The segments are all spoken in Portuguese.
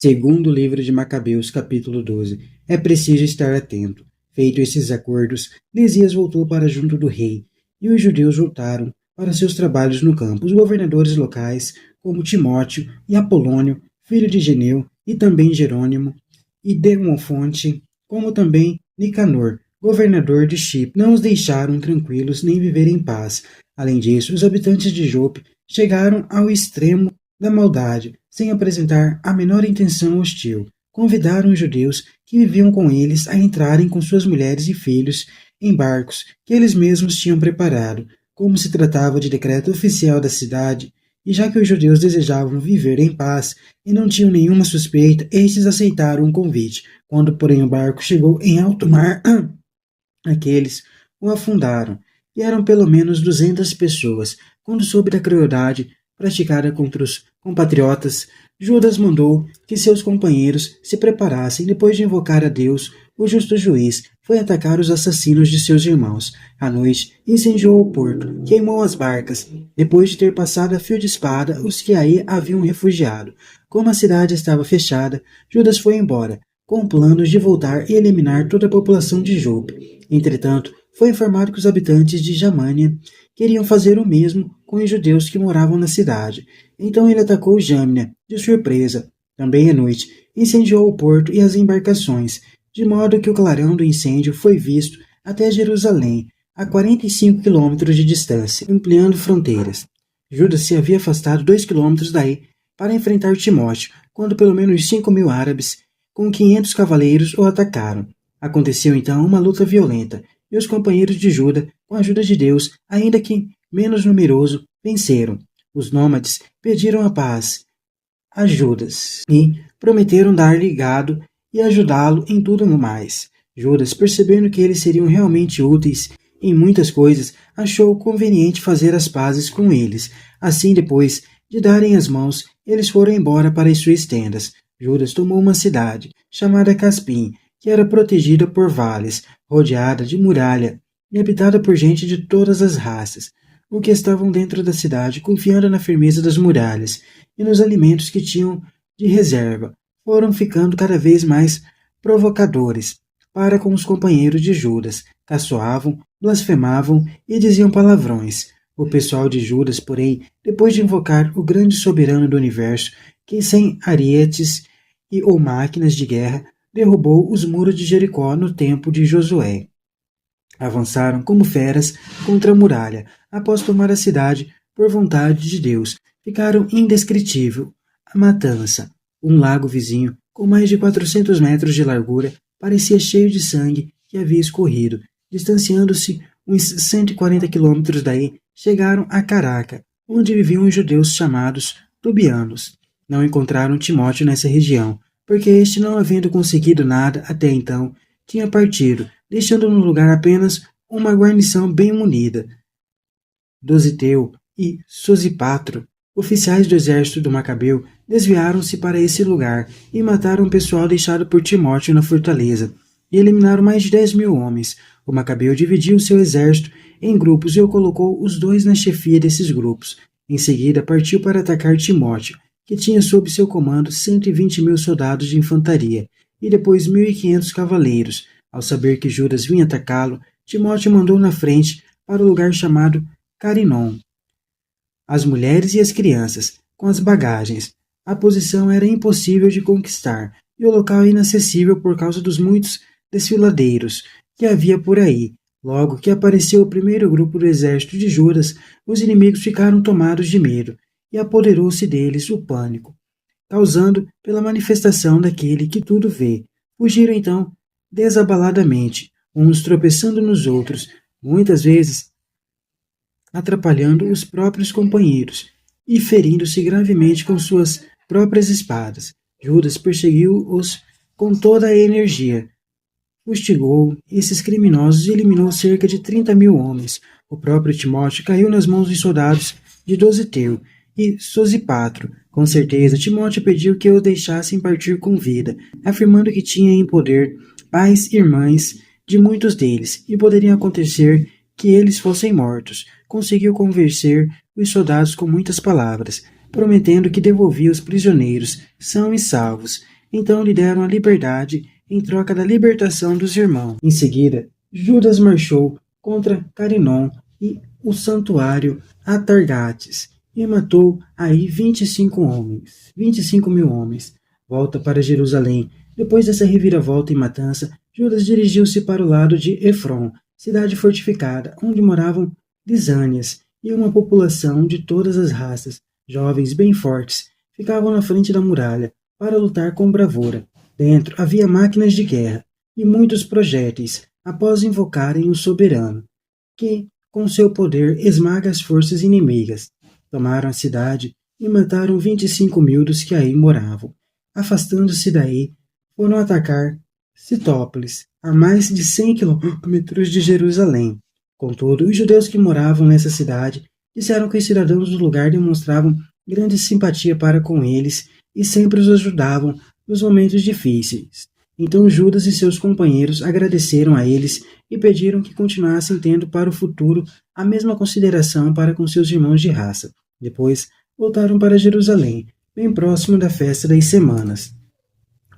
Segundo livro de Macabeus, capítulo 12. É preciso estar atento. Feito esses acordos, Lisias voltou para junto do rei, e os judeus voltaram para seus trabalhos no campo. Os governadores locais, como Timóteo e Apolônio, filho de Geneu, e também Jerônimo, e Demofonte, como também Nicanor, governador de Chipre, não os deixaram tranquilos nem viver em paz. Além disso, os habitantes de Jope chegaram ao extremo da maldade, sem apresentar a menor intenção hostil. Convidaram os judeus que viviam com eles a entrarem com suas mulheres e filhos em barcos que eles mesmos tinham preparado. Como se tratava de decreto oficial da cidade, e já que os judeus desejavam viver em paz e não tinham nenhuma suspeita, estes aceitaram o convite. Quando, porém, o barco chegou em alto mar, aqueles o afundaram, e eram pelo menos 200 pessoas. Quando soube da crueldade praticada contra os compatriotas, Judas mandou que seus companheiros se preparassem. Depois de invocar a Deus, o justo juiz foi atacar os assassinos de seus irmãos. À noite, incendiou o porto, queimou as barcas, depois de ter passado a fio de espada os que aí haviam refugiado. Como a cidade estava fechada, Judas foi embora, com planos de voltar e eliminar toda a população de Jope. Entretanto, foi informado que os habitantes de Jamânia queriam fazer o mesmo com os judeus que moravam na cidade. Então ele atacou Jâmnia, de surpresa. Também à noite, incendiou o porto e as embarcações, de modo que o clarão do incêndio foi visto até Jerusalém, a 45 quilômetros de distância, ampliando fronteiras. Judas se havia afastado 2 quilômetros daí para enfrentar Timóteo, quando pelo menos 5.000 árabes, com 500 cavaleiros, o atacaram. Aconteceu então uma luta violenta, e os companheiros de Judas, com a ajuda de Deus, ainda que menos numeroso, venceram. Os nômades pediram a paz a Judas e prometeram dar-lhe gado e ajudá-lo em tudo mais. Judas, percebendo que eles seriam realmente úteis em muitas coisas, achou conveniente fazer as pazes com eles. Assim, depois de darem as mãos, eles foram embora para as suas tendas. Judas tomou uma cidade, chamada Caspim, que era protegida por vales, rodeada de muralha e habitada por gente de todas as raças, o que estavam dentro da cidade, confiando na firmeza das muralhas e nos alimentos que tinham de reserva, foram ficando cada vez mais provocadores para com os companheiros de Judas, caçoavam, blasfemavam e diziam palavrões. O pessoal de Judas, porém, depois de invocar o grande soberano do universo, que sem arietes e ou máquinas de guerra, derrubou os muros de Jericó no tempo de Josué. Avançaram como feras contra a muralha. Após tomar a cidade, por vontade de Deus, ficaram indescritível a matança. Um lago vizinho, com mais de 400 metros de largura, parecia cheio de sangue que havia escorrido. Distanciando-se uns 140 quilômetros daí, chegaram a Caraca, onde viviam os judeus chamados Tubianos. Não encontraram Timóteo nessa região, porque este, não havendo conseguido nada até então, tinha partido, deixando no lugar apenas uma guarnição bem munida. Dositeu e Sosipatro, oficiais do exército do Macabeu, desviaram-se para esse lugar e mataram o pessoal deixado por Timóteo na fortaleza, e eliminaram mais de 10.000 homens. O Macabeu dividiu seu exército em grupos e o colocou os dois na chefia desses grupos. Em seguida, partiu para atacar Timóteo, que tinha sob seu comando 120.000 soldados de infantaria, e depois 1.500 cavaleiros. Ao saber que Judas vinha atacá-lo, Timóteo mandou na frente para o lugar chamado Carinon as mulheres e as crianças, com as bagagens. A posição era impossível de conquistar, e o local inacessível por causa dos muitos desfiladeiros que havia por aí. Logo que apareceu o primeiro grupo do exército de Judas, os inimigos ficaram tomados de medo, e apoderou-se deles o pânico, causando pela manifestação daquele que tudo vê. Fugiram então desabaladamente, uns tropeçando nos outros, muitas vezes atrapalhando os próprios companheiros e ferindo-se gravemente com suas próprias espadas. Judas perseguiu-os com toda a energia, fustigou esses criminosos e eliminou cerca de 30.000 homens. O próprio Timóteo caiu nas mãos dos soldados de Dositeu e Sosipatro. Com certeza, Timóteo pediu que os deixassem partir com vida, afirmando que tinha em poder pais e irmãs de muitos deles, e poderia acontecer que eles fossem mortos. Conseguiu convencer os soldados com muitas palavras. prometendo que devolvia os prisioneiros são e salvos. Então lhe deram a liberdade em troca da libertação dos irmãos. Em seguida, Judas marchou contra Carinon e o santuário Atargates e matou aí 25 mil homens. Volta para Jerusalém. Depois dessa reviravolta e matança, Judas dirigiu-se para o lado de Efron, cidade fortificada, onde moravam lisânias e uma população de todas as raças, jovens bem fortes, ficavam na frente da muralha para lutar com bravura. Dentro havia máquinas de guerra e muitos projéteis, após invocarem o soberano, que, com seu poder, esmaga as forças inimigas. Tomaram a cidade e mataram 25 mil dos que aí moravam. Afastando-se daí, foram atacar Citópolis, a mais de 100 quilômetros de Jerusalém. Contudo, os judeus que moravam nessa cidade disseram que os cidadãos do lugar demonstravam grande simpatia para com eles e sempre os ajudavam nos momentos difíceis. Então Judas e seus companheiros agradeceram a eles e pediram que continuassem tendo para o futuro a mesma consideração para com seus irmãos de raça. Depois, voltaram para Jerusalém, bem próximo da festa das semanas.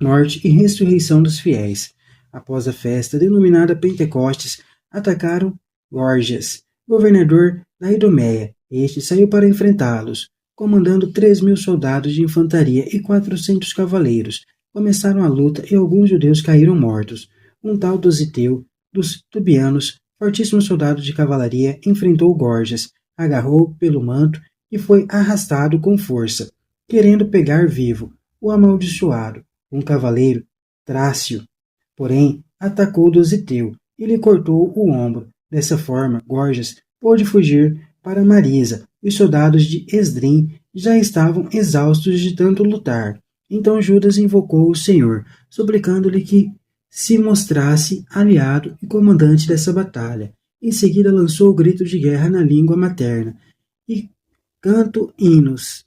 Morte e ressurreição dos fiéis. Após a festa, denominada Pentecostes, atacaram Gorgias, governador da Idumeia. Este saiu para enfrentá-los, comandando 3.000 soldados de infantaria e 400 cavaleiros. Começaram a luta e alguns judeus caíram mortos. Um tal Dositeu, dos Tubianos, fortíssimo soldado de cavalaria, enfrentou Gorgias, agarrou pelo manto e foi arrastado com força, querendo pegar vivo o amaldiçoado. Um cavaleiro, Trácio, porém, atacou Dositeu e lhe cortou o ombro. Dessa forma, Gorgias pôde fugir para Marisa. Os soldados de Esdrim já estavam exaustos de tanto lutar. Então Judas invocou o Senhor, suplicando-lhe que se mostrasse aliado e comandante dessa batalha. Em seguida lançou o grito de guerra na língua materna e cantando hinos,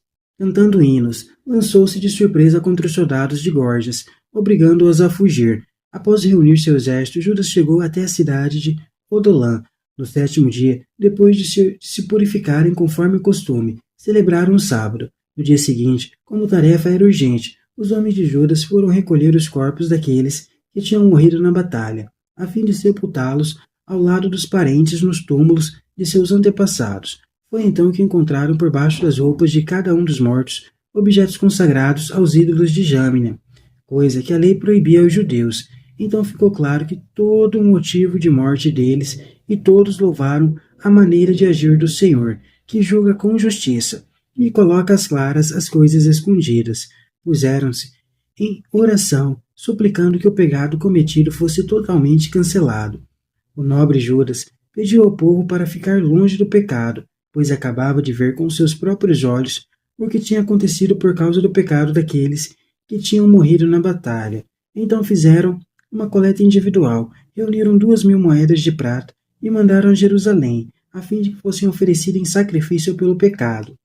lançou-se de surpresa contra os soldados de Gorgias, obrigando-os a fugir. Após reunir seu exército, Judas chegou até a cidade de Odolã. No 7º dia, depois de se purificarem conforme o costume, celebraram o sábado. No dia seguinte, como tarefa era urgente, os homens de Judas foram recolher os corpos daqueles que tinham morrido na batalha, a fim de sepultá-los ao lado dos parentes nos túmulos de seus antepassados. Foi então que encontraram por baixo das roupas de cada um dos mortos objetos consagrados aos ídolos de Jâmina, coisa que a lei proibia aos judeus. Então ficou claro que todo o motivo de morte deles, e todos louvaram a maneira de agir do Senhor, que julga com justiça e coloca às claras as coisas escondidas. Puseram-se em oração, suplicando que o pecado cometido fosse totalmente cancelado. O nobre Judas pediu ao povo para ficar longe do pecado, pois acabava de ver com seus próprios olhos o que tinha acontecido por causa do pecado daqueles que tinham morrido na batalha. Então fizeram uma coleta individual, reuniram 2.000 moedas de prata e mandaram a Jerusalém, a fim de que fossem oferecidas em sacrifício pelo pecado.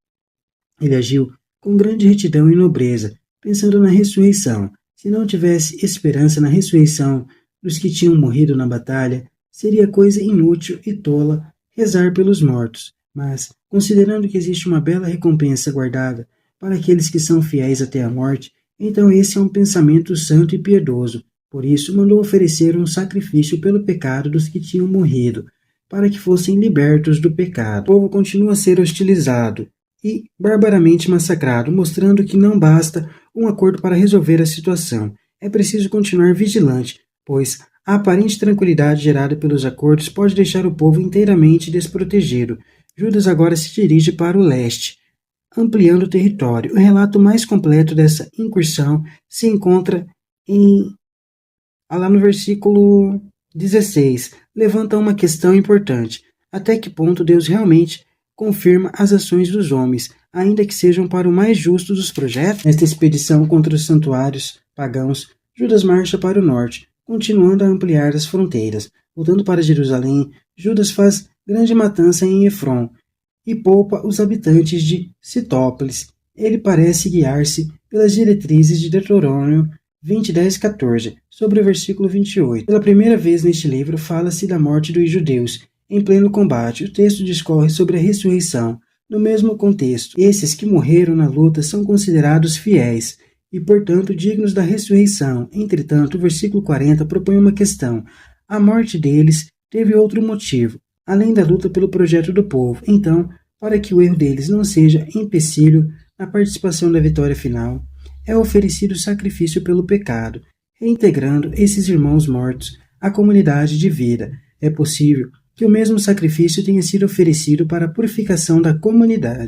Ele agiu com grande retidão e nobreza, pensando na ressurreição. Se não tivesse esperança na ressurreição dos que tinham morrido na batalha, seria coisa inútil e tola rezar pelos mortos. Mas, considerando que existe uma bela recompensa guardada para aqueles que são fiéis até a morte, então esse é um pensamento santo e piedoso. Por isso, mandou oferecer um sacrifício pelo pecado dos que tinham morrido, para que fossem libertos do pecado. O povo continua a ser hostilizado e barbaramente massacrado, mostrando que não basta um acordo para resolver a situação. É preciso continuar vigilante, pois a aparente tranquilidade gerada pelos acordos pode deixar o povo inteiramente desprotegido. Judas agora se dirige para o leste, ampliando o território. O relato mais completo dessa incursão se encontra lá no versículo 16. Levanta uma questão importante. Até que ponto Deus realmente confirma as ações dos homens, ainda que sejam para o mais justo dos projetos? Nesta expedição contra os santuários pagãos, Judas marcha para o norte, continuando a ampliar as fronteiras. Voltando para Jerusalém, Judas faz grande matança em Efron e poupa os habitantes de Citópolis. Ele parece guiar-se pelas diretrizes de Deuteronômio 20:10-14, sobre o versículo 28. Pela primeira vez neste livro fala-se da morte dos judeus em pleno combate. O texto discorre sobre a ressurreição. No mesmo contexto, esses que morreram na luta são considerados fiéis e, portanto, dignos da ressurreição. Entretanto, o versículo 40 propõe uma questão. A morte deles teve outro motivo, além da luta pelo projeto do povo. Então, para que o erro deles não seja empecilho na participação da vitória final, é oferecido sacrifício pelo pecado, reintegrando esses irmãos mortos à comunidade de vida. É possível que o mesmo sacrifício tenha sido oferecido para a purificação da comunidade.